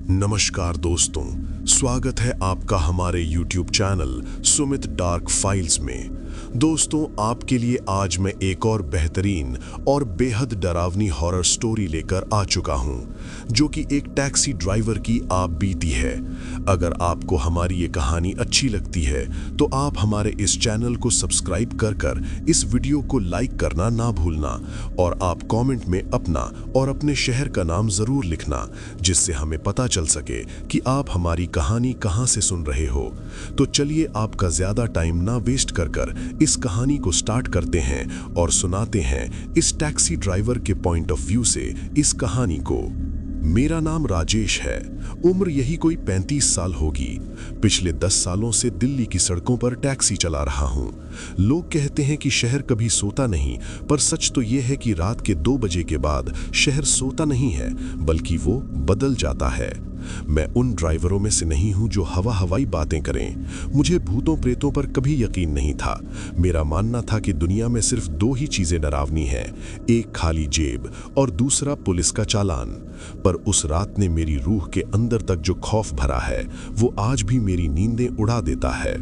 नमस्कार दोस्तों, स्वागत है आपका हमारे YouTube channel Sumit dark files में। दोस्तों, आपके लिए आज मैं एक और बेहतरीन और बेहद डरावनी हॉरर स्टोरी लेकर आ चुका हूं, जो कि एक टैक्सी ड्राइवर की आप बीती है। अगर आपको हमारी ये कहानी अच्छी लगती है तो आप हमारे इस चैनल को सब्सक्राइब कर इस वीडियो को लाइक करना ना भूलना और आप कमेंट में अपना और अपने शहर का नाम जरूर लिखना, जिससे हमें पता चल सके कि आप हमारी कहानी कहां से सुन रहे हो। तो चलिए आपका ज्यादा टाइम ना वेस्ट कर इस कहानी को स्टार्ट करते हैं और सुनाते हैं इस टैक्सी ड्राइवर के पॉइंट ऑफ व्यू से इस कहानी को। मेरा नाम राजेश है, उम्र यही कोई 35 साल होगी। पिछले 10 सालों से दिल्ली की सड़कों पर टैक्सी चला रहा हूँ। लोग कहते हैं कि शहर कभी सोता नहीं, पर सच तो ये है कि रात के 2 बजे के बाद शहर सोता नहीं है, बल्कि वो बदल जाता है। मैं उन ड्राइवरों में से नहीं हूं जो हवाई बातें करें। मुझे भूतों प्रेतों पर कभी यकीन नहीं था। मेरा मानना था कि दुनिया में सिर्फ 2 ही चीजें डरावनी हैं, एक खाली जेब और दूसरा पुलिस का चालान। पर उस रात ने मेरी रूह के अंदर तक जो खौफ भरा है, वो आज भी मेरी नींदें उड़ा देता है।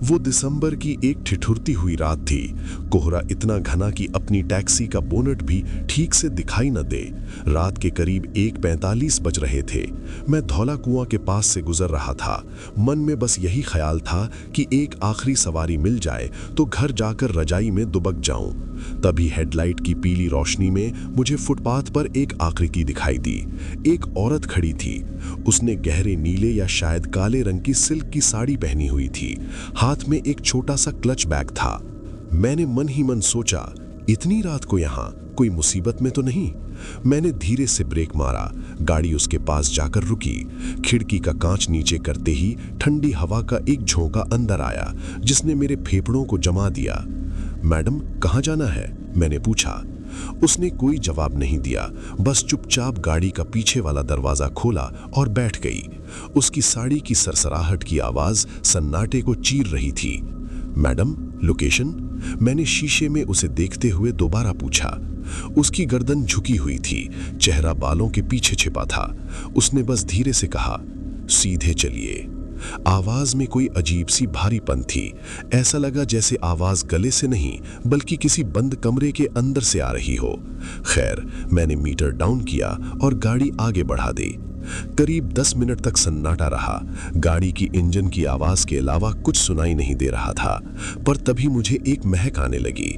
वो दिसंबर की एक ठिठुरती हुई रात थी। कोहरा इतना घना कि अपनी टैक्सी का बोनट भी ठीक से दिखाई न दे। रात के करीब 1:45 बज रहे थे। मैं धौला कुआं के पास से गुजर रहा था। मन में बस यही ख्याल था कि एक आखिरी सवारी मिल जाए तो घर जाकर रजाई में दुबक जाऊं। तभी हेडलाइट की पीली रोशनी में मुझे फुटपाथ पर एक आकृति दिखाई दी। एक औरत खड़ी थी। उसने गहरे नीले या शायद काले रंग की सिल्क की साड़ी पहनी हुई थी। हाथ में एक छोटा सा क्लच बैग था। मैंने मन ही मन सोचा, इतनी रात को यहाँ कोई मुसीबत में तो नहीं। मैंने धीरे से ब्रेक मारा। गाड़ी उसके पास जाकर रुकी। खिड़की का कांच नीचे करते ही ठंडी हवा का एक झोंका अंदर आया, जिसने मेरे फेफड़ों को जमा दिया। मैडम, कहाँ जाना है? मैंने पूछा। उसने कोई जवाब नहीं दिया, बस चुपचाप गाड़ी का पीछे वाला दरवाजा खोला और बैठ गई। उसकी साड़ी की सरसराहट की आवाज सन्नाटे को चीर रही थी। Madam, location? मैंने शीशे में उसे देखते हुए दोबारा पूछा। उसकी गर्दन झुकी हुई थी, चेहरा बालों के पीछे छिपा था। उसने बस धीरे से कहा, सीधे चलिए। आवाज में कोई अजीब सी भारीपन थी। ऐसा लगा जैसे आवाज गले से नहीं, बल्कि किसी बंद कमरे के अंदर से आ रही हो। खैर, मैंने मीटर डाउन किया और गाड़ी आगे बढ़ा दी। करीब 10 मिनट तक सन्नाटा रहा। गाड़ी की इंजन की आवाज के अलावा कुछ सुनाई नहीं दे रहा था। पर तभी मुझे एक महक आने लगी।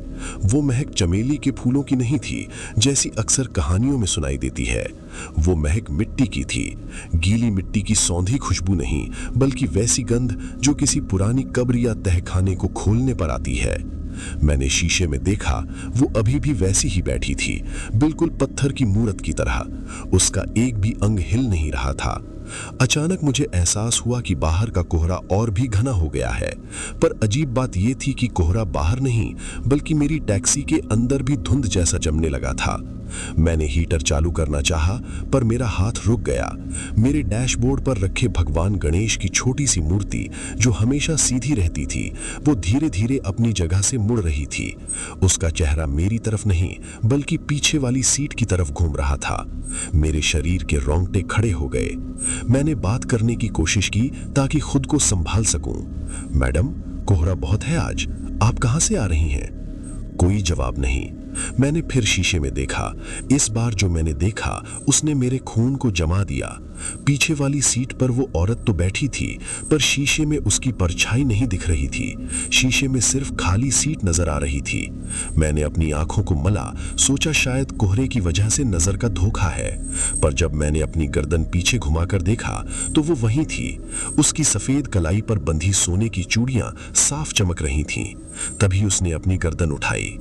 वो महक चमेली के फूलों की नहीं थी, जैसी अक्सर कहानियों में सुनाई देती है। वो महक मिट्टी की थी। गीली मिट्टी की सौंधी खुशबू नहीं, बल्कि वैसी गंध जो किसी पुरानी कब्र या तहखाने को खोलने पर आती है। मैंने शीशे में देखा, वो अभी भी वैसी ही बैठी थी, बिल्कुल पत्थर की मूरत की तरह। उसका एक भी अंग हिल नहीं रहा था। अचानक मुझे एहसास हुआ कि बाहर का कोहरा और भी घना हो गया है। पर अजीब बात यह थी कि कोहरा बाहर नहीं, बल्कि मेरी टैक्सी के अंदर भी धुंध जैसा जमने लगा था। मैंने हीटर चालू करना चाहा, पर मेरा हाथ रुक गया। मेरे डैशबोर्ड पर रखे भगवान गणेश की छोटी सी मूर्ति, जो हमेशा सीधी रहती थी, वो धीरे धीरे अपनी जगह से मुड़ रही थी। उसका चेहरा मेरी तरफ नहीं, बल्कि पीछे वाली सीट की तरफ घूम रहा था। मेरे शरीर के रोंगटे खड़े हो गए। मैंने बात करने की कोशिश की ताकि खुद को संभाल सकूं। मैडम, कोहरा बहुत है आज, आप कहां से आ रही हैं? कोई जवाब नहीं। मैंने फिर शीशे में देखा। इस बार जो मैंने देखा, उसने मेरे खून को जमा दिया। पीछे वाली सीट पर वो औरत तो बैठी थी, पर शीशे में उसकी परछाई नहीं दिख रही थी। शीशे में सिर्फ खाली सीट नजर आ रही थी। मैंने अपनी आंखों को मला, सोचा शायद कोहरे की वजह से नजर का धोखा है। पर जब मैंने अपनी गर्दन पीछे घुमाकर देखा, तो वो वहीं थी। उसकी सफेद कलाई पर बंधी सोने की चूड़ियां साफ चमक रही थीं। तभी उसने अपनी गर्दन उठाई।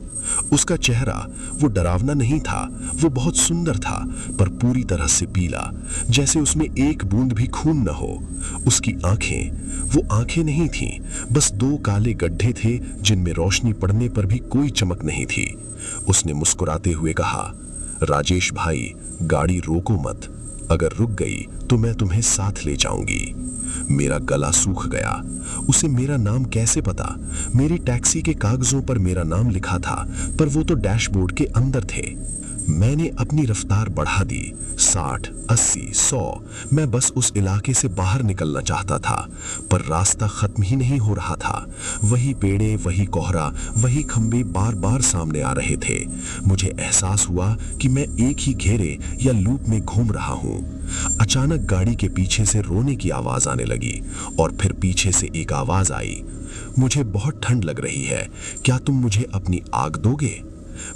उसका चेहरा वो डरावना नहीं था, वो बहुत सुंदर था, पर पूरी तरह से पीला, जैसे उसमें एक बूंद भी खून न हो। उसकी आंखें, वो आंखें नहीं थीं, बस 2 काले गड्ढे थे जिनमें रोशनी पड़ने पर भी कोई चमक नहीं थी। उसने मुस्कुराते हुए कहा, राजेश भाई, गाड़ी रोको मत। अगर रुक गई तो मैं तुम्हें साथ ले जाऊंगी। मेरा गला सूख गया। उसे मेरा नाम कैसे पता? मेरी टैक्सी के कागजों पर मेरा नाम लिखा था, पर वो तो डैशबोर्ड के अंदर थे। मैंने अपनी रफ्तार बढ़ा दी, 60, 80, 100। मैं बस उस इलाके से बाहर निकलना चाहता था, पर रास्ता खत्म ही नहीं हो रहा था। वही पेड़े, वही कोहरा, वही खंबे बार बार सामने आ रहे थे। मुझे एहसास हुआ कि मैं एक ही घेरे या लूप में घूम रहा हूँ। अचानक गाड़ी के पीछे से रोने की आवाज आने लगी और फिर पीछे से एक आवाज आई, मुझे बहुत ठंड लग रही है, क्या तुम मुझे अपनी आग दोगे?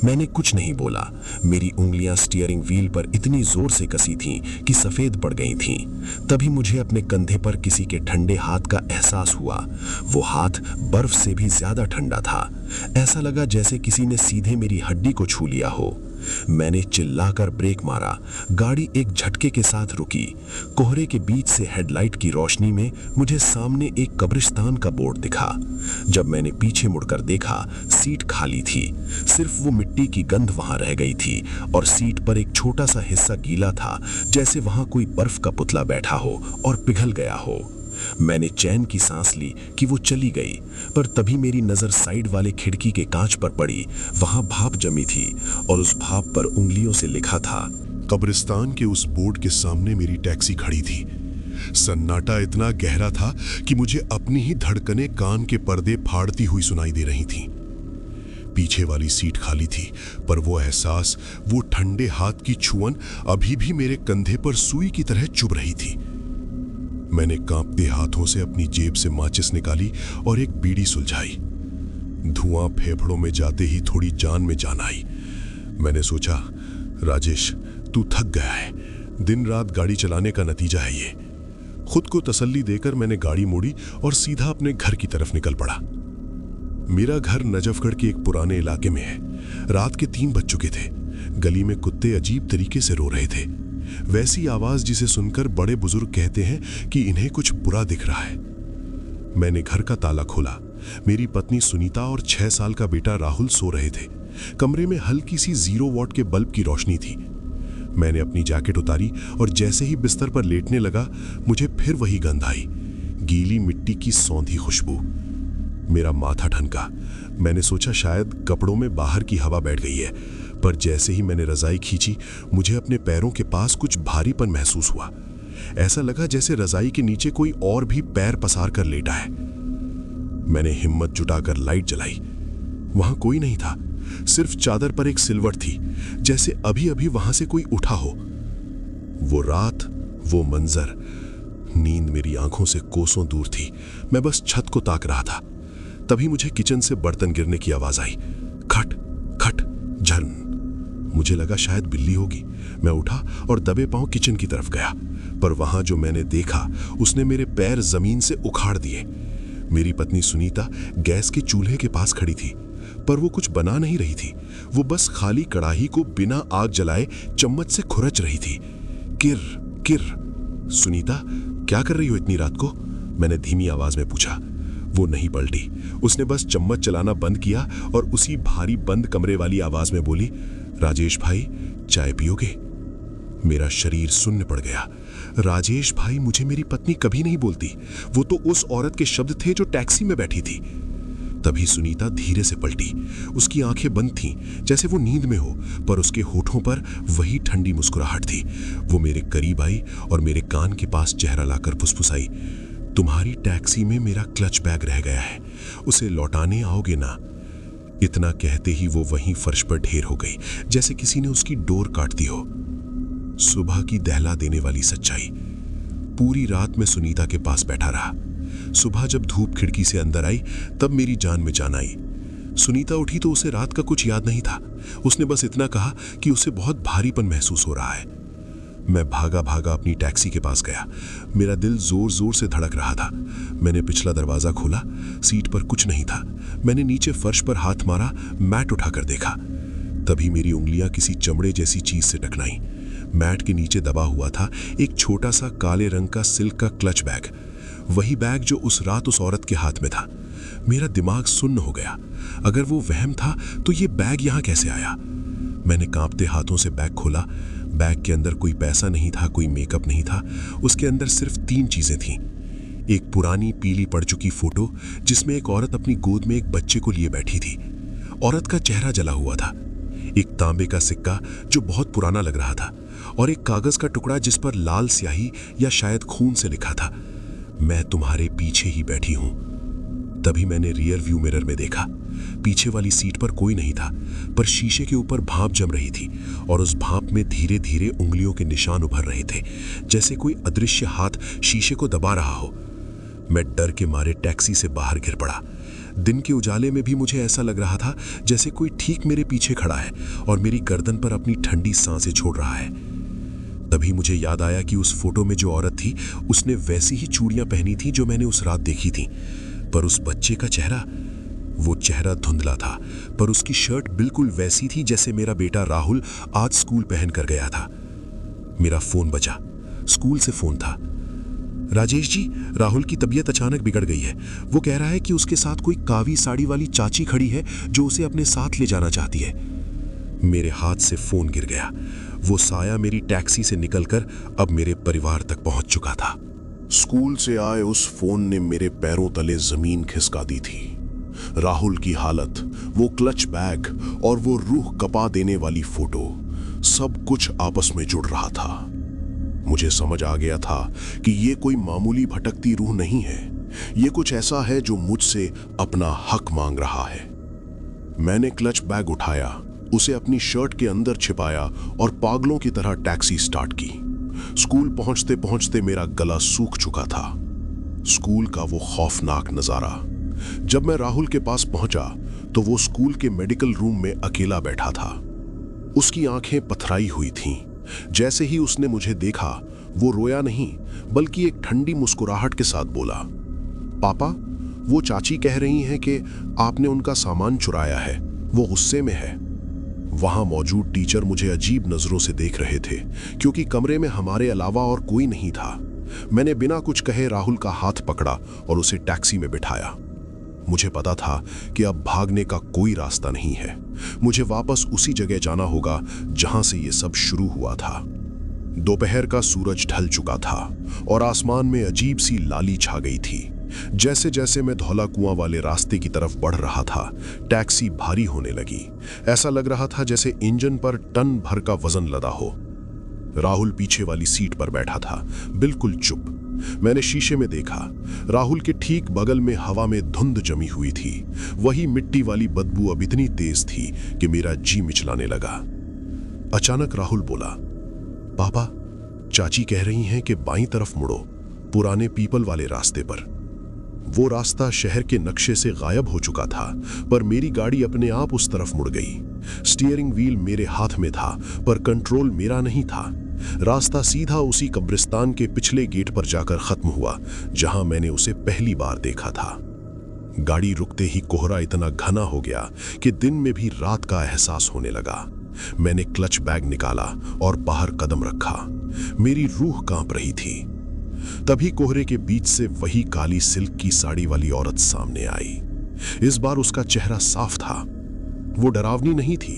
मैंने कुछ नहीं बोला। मेरी उंगलियां स्टीयरिंग व्हील पर इतनी जोर से कसी थीं कि सफेद पड़ गई थीं। तभी मुझे अपने कंधे पर किसी के ठंडे हाथ का एहसास हुआ। वो हाथ बर्फ से भी ज्यादा ठंडा था। ऐसा लगा जैसे किसी ने सीधे मेरी हड्डी को छू लिया हो। मैंने चिल्लाकर ब्रेक मारा। गाड़ी एक झटके के साथ रुकी। कोहरे के बीच से हेडलाइट की रोशनी में मुझे सामने एक कब्रिस्तान का बोर्ड दिखा। जब मैंने पीछे मुड़कर देखा, सीट खाली थी। सिर्फ वो मिट्टी की गंध वहां रह गई थी और सीट पर एक छोटा सा हिस्सा गीला था, जैसे वहां कोई बर्फ का पुतला बैठा हो और पिघल गया हो। मैंने चैन की सांस ली कि वो चली गई, पर तभी मेरी नजर साइड वाले खिड़की के कांच पर पड़ी। वहां भाप जमी थी और उस भाप पर उंगलियों से लिखा था, कब्रिस्तान के उस बोर्ड के सामने मेरी टैक्सी खड़ी थी। सन्नाटा इतना गहरा था कि मुझे अपनी ही धड़कनें कान के पर्दे फाड़ती हुई सुनाई दे रही थीं। पीछे वाली सीट खाली थी, पर वो एहसास, वो ठंडे हाथ की छुअन अभी भी मेरे कंधे पर सुई की तरह चुभ रही थी। मैंने कांपते हाथों से अपनी जेब से माचिस निकाली और एक बीड़ी सुलझाई। धुआं फेफड़ों में जाते ही थोड़ी जान में जान आई। मैंने सोचा, राजेश, तू थक गया है, दिन रात गाड़ी चलाने का नतीजा है ये। खुद को तसल्ली देकर मैंने गाड़ी मोड़ी और सीधा अपने घर की तरफ निकल पड़ा। मेरा घर नजफगढ़ के एक पुराने इलाके में है। रात के 3 बज चुके थे। गली में कुत्ते अजीब तरीके से रो रहे थे। वैसी आवाज जिसे सुनकर बड़े बुजुर्ग कहते हैं कि इन्हें कुछ बुरा दिख रहा है। मैंने घर का ताला खोला। मेरी पत्नी सुनीता और 6 साल का बेटा राहुल सो रहे थे। कमरे में हल्की सी 0 वॉट के बल्ब की रोशनी थी। मैंने अपनी जैकेट उतारी और जैसे ही बिस्तर पर लेटने लगा, मुझे फिर वही गंध आई, गीली मिट्टी की सौंधी खुशबू। मेरा माथा ठनका। मैंने सोचा शायद कपड़ों में बाहर की हवा बैठ गई है, पर जैसे ही मैंने रजाई खींची, मुझे अपने पैरों के पास कुछ भारीपन महसूस हुआ। ऐसा लगा जैसे रजाई के नीचे कोई और भी पैर पसार कर लेटा है। मैंने हिम्मत जुटाकर लाइट जलाई। वहां कोई नहीं था, सिर्फ चादर पर एक सिलवट थी, जैसे अभी अभी वहां से कोई उठा हो। वो रात, वो मंजर, नींद मेरी आंखों से कोसों दूर थी। मैं बस छत को ताक रहा था। तभी मुझे किचन से बर्तन गिरने की आवाज आई। खट खट झन। मुझे लगा शायद बिल्ली होगी। मैं उठा और दबे पांव किचन की तरफ गया, पर वहां जो मैंने देखा उसने मेरे पैर जमीन से उखाड़ दिए। मेरी पत्नी सुनीता गैस के चूल्हे के पास खड़ी थी, पर वो कुछ बना नहीं रही थी। वो बस खाली कढ़ाई को बिना आग जलाए चम्मच से खुरच रही थी। किर किर। सुनीता, क्या कर रही हो इतनी रात को? मैंने धीमी आवाज में पूछा। वो नहीं पलटी। उसने बस चम्मच चलाना बंद किया और उसी भारी बंद कमरे वाली आवाज में बोली, राजेश भाई, चाय पियोगे? मेरा शरीर सुन्न पड़ गया। राजेश भाई मुझे मेरी पत्नी कभी नहीं बोलती। वो तो उस औरत के शब्द थे जो टैक्सी में बैठी थी। तभी सुनीता धीरे से पलटी। उसकी आंखें बंद थीं, जैसे वो नींद में हो, पर उसके होठों पर वही ठंडी मुस्कुराहट थी। वो मेरे करीब आई और मेरे कान के पास चेहरा लाकर फुसफुसाई, तुम्हारी टैक्सी में मेरा क्लच बैग रह गया है, उसे लौटाने आओगे ना? इतना कहते ही वो वहीं फर्श पर ढेर हो गई, जैसे किसी ने उसकी डोर काट दी हो। सुबह की दहला देने वाली सच्चाई। पूरी रात मैं सुनीता के पास बैठा रहा। सुबह जब धूप खिड़की से अंदर आई, तब मेरी जान में जान आई। सुनीता उठी तो उसे रात का कुछ याद नहीं था। उसने बस इतना कहा कि उसे बहुत भारीपन महसूस हो रहा है। मैं भागा भागा अपनी टैक्सी के पास गया। मेरा दिल जोर जोर से धड़क रहा था। मैंने पिछला दरवाजा खोला। सीट पर कुछ नहीं था। मैंने नीचे फर्श पर हाथ मारा, मैट उठाकर देखा। तभी मेरी उंगलियां किसी चमड़े जैसी चीज से टकराई। मैट के नीचे दबा हुआ था एक छोटा सा काले रंग का सिल्क का क्लच बैग। वही बैग जो उस रात उस औरत के हाथ में था। मेरा दिमाग सुन्न हो गया। अगर वो वहम था तो ये बैग यहां कैसे आया? मैंने कांपते हाथों से बैग खोला। बैग के अंदर कोई पैसा नहीं था, कोई मेकअप नहीं था। उसके अंदर सिर्फ 3 चीजें थीं। एक पुरानी पीली पड़ चुकी फोटो जिसमें एक औरत अपनी गोद में एक बच्चे को लिए बैठी थी। औरत का चेहरा जला हुआ था। एक तांबे का सिक्का जो बहुत पुराना लग रहा था और एक कागज का टुकड़ा जिस पर लाल स्याही या शायद खून से लिखा था, मैं तुम्हारे पीछे ही बैठी हूं। तभी मैंने रियर व्यू मिरर में देखा। पीछे वाली सीट पर कोई नहीं था, पर शीशे के ऊपर भाप जम रही थी और उस भाप में धीरे धीरे उंगलियों के निशान उभर रहे थे, जैसे कोई अदृश्य हाथ शीशे को दबा रहा हो। मैं डर के मारे टैक्सी से बाहर गिर पड़ा। दिन के उजाले में भी मुझे ऐसा लग रहा था जैसे कोई ठीक मेरे पीछे खड़ा है और मेरी गर्दन पर अपनी ठंडी सांसें छोड़ रहा है। तभी मुझे याद आया कि उस फोटो में जो औरत थी उसने वैसी ही चूड़ियां पहनी थी जो मैंने उस रात देखी थी, पर उस बच्चे का चेहरा, वो चेहरा धुंधला था, पर उसकी शर्ट बिल्कुल वैसी थी जैसे मेरा बेटा राहुल आज स्कूल पहन कर गया था। मेरा फोन बजा। स्कूल से फोन था। राजेश जी, राहुल की तबीयत अचानक बिगड़ गई है। वो कह रहा है कि उसके साथ कोई कावी साड़ी वाली चाची खड़ी है जो उसे अपने साथ ले जाना चाहती है। मेरे हाथ से फोन गिर गया। वो साया मेरी टैक्सी से निकलकर अब मेरे परिवार तक पहुंच चुका था। स्कूल से आए उस फोन ने मेरे पैरों तले जमीन खिसका दी थी। राहुल की हालत, वो क्लच बैग और वो रूह कपा देने वाली फोटो, सब कुछ आपस में जुड़ रहा था। मुझे समझ आ गया था कि ये कोई मामूली भटकती रूह नहीं है, ये कुछ ऐसा है जो मुझसे अपना हक मांग रहा है। मैंने क्लच बैग उठाया, उसे अपनी शर्ट के अंदर छिपाया और पागलों की तरह टैक्सी स्टार्ट की। स्कूल पहुंचते पहुंचते मेरा गला सूख चुका था। स्कूल का वो खौफनाक नजारा। जब मैं राहुल के पास पहुंचा तो वो स्कूल के मेडिकल रूम में अकेला बैठा था। उसकी आंखें पथराई हुई थीं। जैसे ही उसने मुझे देखा, वो रोया नहीं बल्कि एक ठंडी मुस्कुराहट के साथ बोला, पापा, वो चाची कह रही हैं कि आपने उनका सामान चुराया है, वो गुस्से में है। वहां मौजूद टीचर मुझे अजीब नजरों से देख रहे थे क्योंकि कमरे में हमारे अलावा और कोई नहीं था। मैंने बिना कुछ कहे राहुल का हाथ पकड़ा और उसे टैक्सी में बिठाया। मुझे पता था कि अब भागने का कोई रास्ता नहीं है। मुझे वापस उसी जगह जाना होगा जहां से ये सब शुरू हुआ था। दोपहर का सूरज ढल चुका था और आसमान में अजीब सी लाली छा गई थी। जैसे जैसे मैं धौला कुआं वाले रास्ते की तरफ बढ़ रहा था, टैक्सी भारी होने लगी। ऐसा लग रहा था जैसे इंजन पर टन भर का वजन लदा हो। राहुल पीछे वाली सीट पर बैठा था, बिल्कुल चुप। मैंने शीशे में देखा, राहुल के ठीक बगल में हवा में धुंध जमी हुई थी। वही मिट्टी वाली बदबू अब इतनी तेज थी कि मेरा जी मिचलाने लगा। अचानक राहुल बोला, पापा, चाची कह रही हैं कि बाईं तरफ मुड़ो, पुराने पीपल वाले रास्ते पर। वो रास्ता शहर के नक्शे से गायब हो चुका था, पर मेरी गाड़ी अपने आप उस तरफ मुड़ गई। स्टीयरिंग व्हील मेरे हाथ में था, पर कंट्रोल मेरा नहीं था। रास्ता सीधा उसी कब्रिस्तान के पिछले गेट पर जाकर खत्म हुआ जहां मैंने उसे पहली बार देखा था। गाड़ी रुकते ही कोहरा इतना घना हो गया कि दिन में भी रात का एहसास होने लगा। मैंने क्लच बैग निकाला और बाहर कदम रखा। मेरी रूह कांप रही थी। तभी कोहरे के बीच से वही काली सिल्क की साड़ी वाली औरत सामने आई। इस बार उसका चेहरा साफ था। वो डरावनी नहीं थी,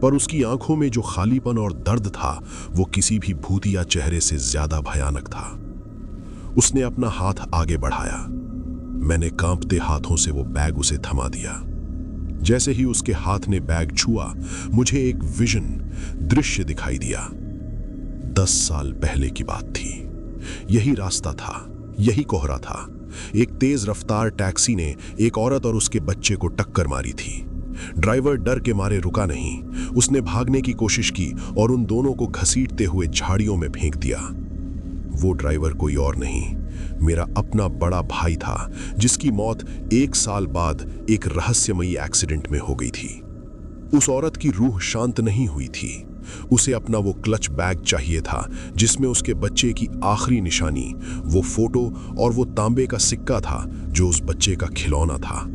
पर उसकी आंखों में जो खालीपन और दर्द था वो किसी भी भूतिया चेहरे से ज्यादा भयानक था। उसने अपना हाथ आगे बढ़ाया। मैंने कांपते हाथों से वो बैग उसे थमा दिया। जैसे ही उसके हाथ ने बैग छुआ, मुझे एक विजन, दृश्य दिखाई दिया। 10 साल पहले की बात थी। यही रास्ता था, यही कोहरा था। एक तेज रफ्तार टैक्सी ने एक औरत और उसके बच्चे को टक्कर मारी थी। ड्राइवर डर के मारे रुका नहीं। उसने भागने की कोशिश की और उन दोनों को घसीटते हुए झाड़ियों में फेंक दिया। वो ड्राइवर कोई और नहीं, मेरा अपना बड़ा भाई था, जिसकी मौत 1 साल बाद एक रहस्यमयी एक्सीडेंट में हो गई थी। उस औरत की रूह शांत नहीं हुई थी। उसे अपना वो क्लच बैग चाहिए था जिसमें उसके बच्चे की आखिरी निशानी, वो फोटो और वो तांबे का सिक्का था जो उस बच्चे का खिलौना था।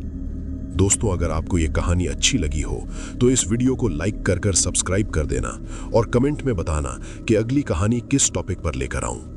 दोस्तों, अगर आपको ये कहानी अच्छी लगी हो तो इस वीडियो को लाइक कर सब्सक्राइब कर देना और कमेंट में बताना कि अगली कहानी किस टॉपिक पर लेकर आऊं।